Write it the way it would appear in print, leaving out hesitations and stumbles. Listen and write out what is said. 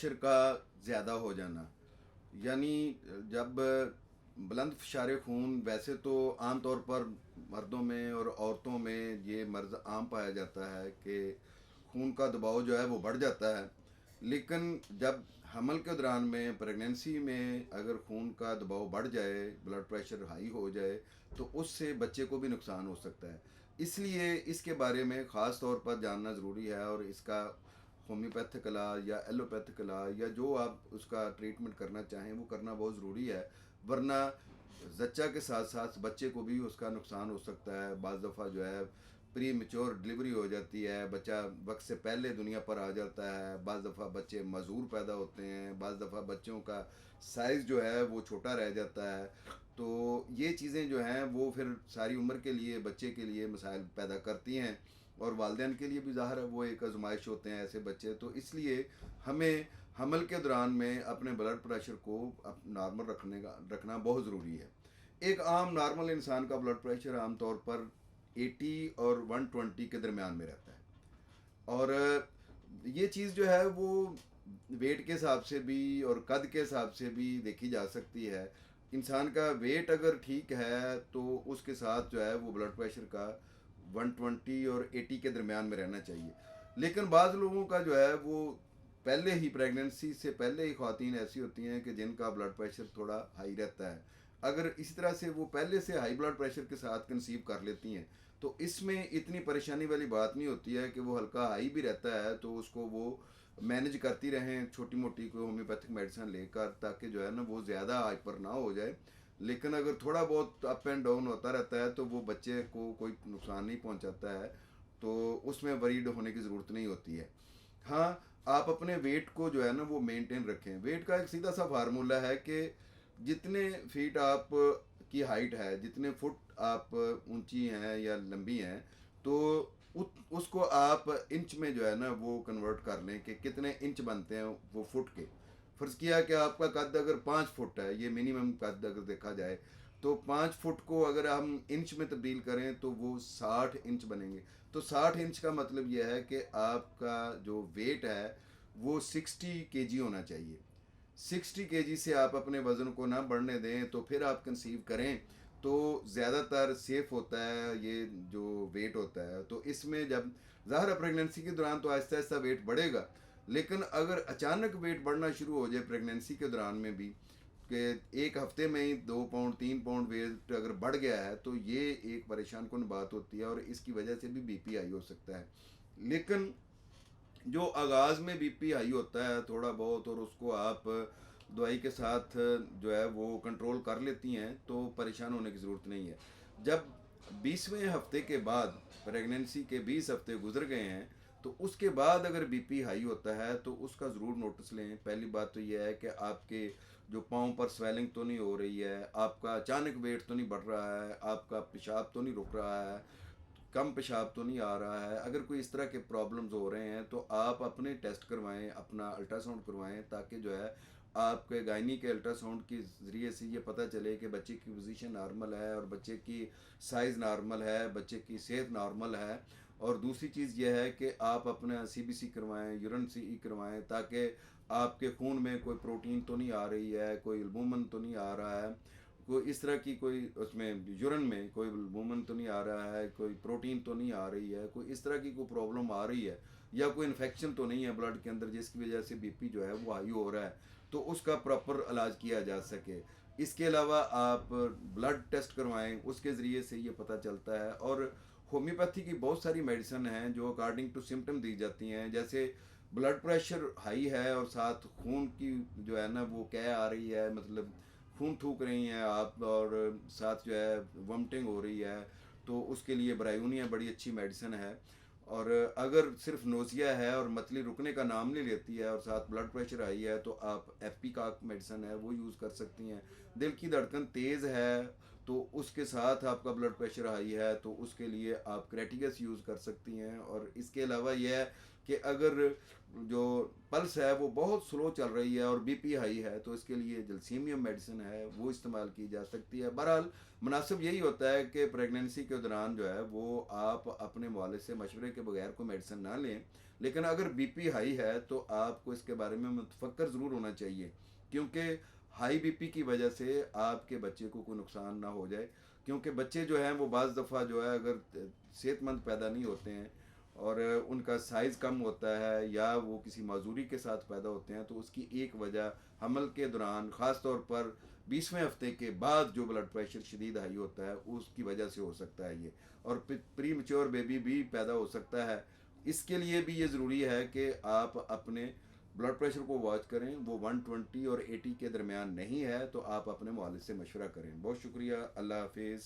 Pressure का ज़्यादा हो जाना, यानी जब बुलंद फ़िशारे खून, वैसे तो आम तौर पर मर्दों में और औरतों में ये मर्ज़ आम पाया जाता है कि खून का दबाव जो है वो बढ़ जाता है। लेकिन जब हमल के दौरान में, प्रेगनेंसी में अगर खून का दबाव बढ़ जाए, ब्लड प्रेशर हाई हो जाए, तो उससे बच्चे को भी नुकसान हो सकता है। इसलिए इसके बारे में ख़ास तौर पर जानना ज़रूरी है, और इसका होम्योपैथिक इलाज या एलोपैथिक इलाज या जो आप उसका ट्रीटमेंट करना चाहें वो करना बहुत ज़रूरी है। वरना ज़च्चा के साथ साथ बच्चे को भी उसका नुकसान हो सकता है। बाज़ दफ़ा जो है प्री मेच्योर डिलीवरी हो जाती है, बच्चा वक्त से पहले दुनिया पर आ जाता है। बाज़ दफ़ा बच्चे मज़ूर पैदा होते हैं, बाज़ दफ़ा बच्चों का साइज़ जो है वो छोटा रह जाता है। तो ये चीज़ें जो हैं वो फिर सारी उम्र के लिए बच्चे के लिए मसाइल पैदा करती हैं, और वालिदैन के लिए भी ज़ाहिर है वो एक आजमाइश होते हैं ऐसे बच्चे। तो इसलिए हमें हमल के दौरान में अपने ब्लड प्रेशर को नॉर्मल रखना बहुत ज़रूरी है। एक आम नॉर्मल इंसान का ब्लड प्रेशर आमतौर पर 80 और 120 के दरमियान में रहता है। और ये चीज़ जो है वो वेट के हिसाब से भी और कद के हिसाब से भी देखी जा सकती है। इंसान का वेट अगर ठीक है तो उसके साथ जो है वो ब्लड प्रेशर का 120 और 80 के दरमियान में रहना चाहिए। लेकिन बाज़ लोगों का जो है वो पहले ही, प्रेगनेंसी से पहले ही ख़वातीन ऐसी होती हैं कि जिनका ब्लड प्रेशर थोड़ा हाई रहता है। अगर इसी तरह से वो पहले से हाई ब्लड प्रेशर के साथ कंसीव कर लेती हैं तो इसमें इतनी परेशानी वाली बात नहीं होती है कि वो हल्का हाई भी रहता है तो उसको वो मैनेज करती रहें छोटी मोटी कोई होम्योपैथिक मेडिसिन लेकर, ताकि जो है ना वो ज़्यादा हाइपर ना हो जाए। लेकिन अगर थोड़ा बहुत अप एंड डाउन होता रहता है तो वो बच्चे को कोई नुकसान नहीं पहुंचाता है, तो उसमें वरीड होने की ज़रूरत नहीं होती है। हाँ, आप अपने वेट को जो है ना वो मेंटेन रखें। वेट का एक सीधा सा फार्मूला है कि जितने फीट आप की हाइट है, जितने फुट आप ऊंची हैं या लंबी हैं, तो उसको आप इंच में जो है ना वो कन्वर्ट कर लें कि कितने इंच बनते हैं वो फुट के। फ़र्ज़ किया कि आपका कद अगर 5 फुट है, ये मिनिमम कद अगर देखा जाए, तो 5 फुट को अगर हम इंच में तब्दील करें तो वो 60 इंच बनेंगे। तो 60 इंच का मतलब यह है कि आपका जो वेट है वो 60 kg होना चाहिए। 60 kg से आप अपने वज़न को ना बढ़ने दें, तो फिर आप कंसीव करें तो ज़्यादातर सेफ़ होता है ये जो वेट होता है। तो इसमें जब ज़ाहिर है प्रेगनेंसी के दौरान तो आहिस्ता आहिस्ता वेट बढ़ेगा, लेकिन अगर अचानक वेट बढ़ना शुरू हो जाए प्रेगनेंसी के दौरान में भी, कि एक हफ्ते में ही 2 पाउंड 3 पाउंड वेट अगर बढ़ गया है, तो ये एक परेशान कुन बात होती है, और इसकी वजह से भी बीपी हाई हो सकता है। लेकिन जो आगाज़ में बीपी हाई होता है थोड़ा बहुत, और उसको आप दवाई के साथ जो है वो कंट्रोल कर लेती हैं, तो परेशान होने की ज़रूरत नहीं है। जब 20वें हफ्ते के बाद, प्रेगनेंसी के 20 हफ्ते गुजर गए हैं, तो उसके बाद अगर बीपी हाई होता है तो उसका ज़रूर नोटिस लें। पहली बात तो यह है कि आपके जो पाँव पर स्वेलिंग तो नहीं हो रही है, आपका अचानक वेट तो नहीं बढ़ रहा है, आपका पेशाब तो नहीं रुक रहा है, कम पेशाब तो नहीं आ रहा है। अगर कोई इस तरह के प्रॉब्लम्स हो रहे हैं तो आप अपने टेस्ट करवाएं, अपना अल्ट्रासाउंड करवाएं, ताकि जो है आपके गायनी के अल्ट्रासाउंड के ज़रिए से ये पता चले कि बच्चे की पोजीशन नॉर्मल है, और बच्चे की साइज़ नॉर्मल है, बच्चे की सेहत नॉर्मल है। और दूसरी चीज़ यह है कि आप अपना सीबीसी करवाएं, यूरिन सी करवाएं, ताकि आपके खून में कोई प्रोटीन तो नहीं आ रही है, कोई एल्बुमिन तो नहीं आ रहा है, कोई इस तरह की कोई उसमें यूरिन में कोई वूमन तो नहीं आ रहा है, कोई प्रोटीन तो नहीं आ रही है, कोई इस तरह की कोई प्रॉब्लम आ रही है, या कोई इन्फेक्शन तो नहीं है ब्लड के अंदर जिसकी वजह से बीपी जो है वो हाई हो रहा है, तो उसका प्रॉपर इलाज किया जा सके। इसके अलावा आप ब्लड टेस्ट करवाएं, उसके ज़रिए से ये पता चलता है। और होम्योपैथी की बहुत सारी मेडिसिन हैं जो अकॉर्डिंग टू सिम्टम दी जाती हैं। जैसे ब्लड प्रेशर हाई है और साथ खून की जो है ना वो क्या आ रही है, मतलब खून थूक रही हैं आप, और साथ जो है वमटिंग हो रही है, तो उसके लिए ब्रायूनिया बड़ी अच्छी मेडिसिन है। और अगर सिर्फ नोज़िया है और मतली रुकने का नाम नहीं लेती है और साथ ब्लड प्रेशर हाई है, तो आप एफपी का मेडिसिन है वो यूज़ कर सकती हैं। दिल की धड़कन तेज़ है तो उसके साथ आपका ब्लड प्रेशर हाई है तो उसके लिए आप क्रेटिगस यूज़ कर सकती हैं। और इसके अलावा यह है कि अगर जो पल्स है वो बहुत स्लो चल रही है और बीपी हाई है तो इसके लिए जलसीमियम मेडिसिन है वो इस्तेमाल की जा सकती है। बहरहाल मुनासिब यही होता है कि प्रेगनेंसी के दौरान जो है वो आप अपने वालिद से मशवरे के बगैर कोई मेडिसिन ना लें। लेकिन अगर बीपी हाई है तो आपको इसके बारे में मुतफक्कर ज़रूर होना चाहिए, क्योंकि हाई बीपी की वजह से आपके बच्चे को कोई नुकसान ना हो जाए। क्योंकि बच्चे जो हैं वो बाज़ दफ़ा जो है अगर सेहतमंद पैदा नहीं होते हैं और उनका साइज़ कम होता है या वो किसी माजूरी के साथ पैदा होते हैं तो उसकी एक वजह हमल के दौरान ख़ास तौर पर 20वें हफ्ते के बाद जो ब्लड प्रेशर शदीद हाई होता है उसकी वजह से हो सकता है ये। और प्री मैच्योर बेबी भी पैदा हो सकता है। इसके लिए भी ये ज़रूरी है कि आप अपने ब्लड प्रेशर को वॉच करें, वो 120 और 80 के दरमियान नहीं है तो आप अपने वालिद से मशवरा करें। बहुत शुक्रिया, अल्लाह हाफिज़।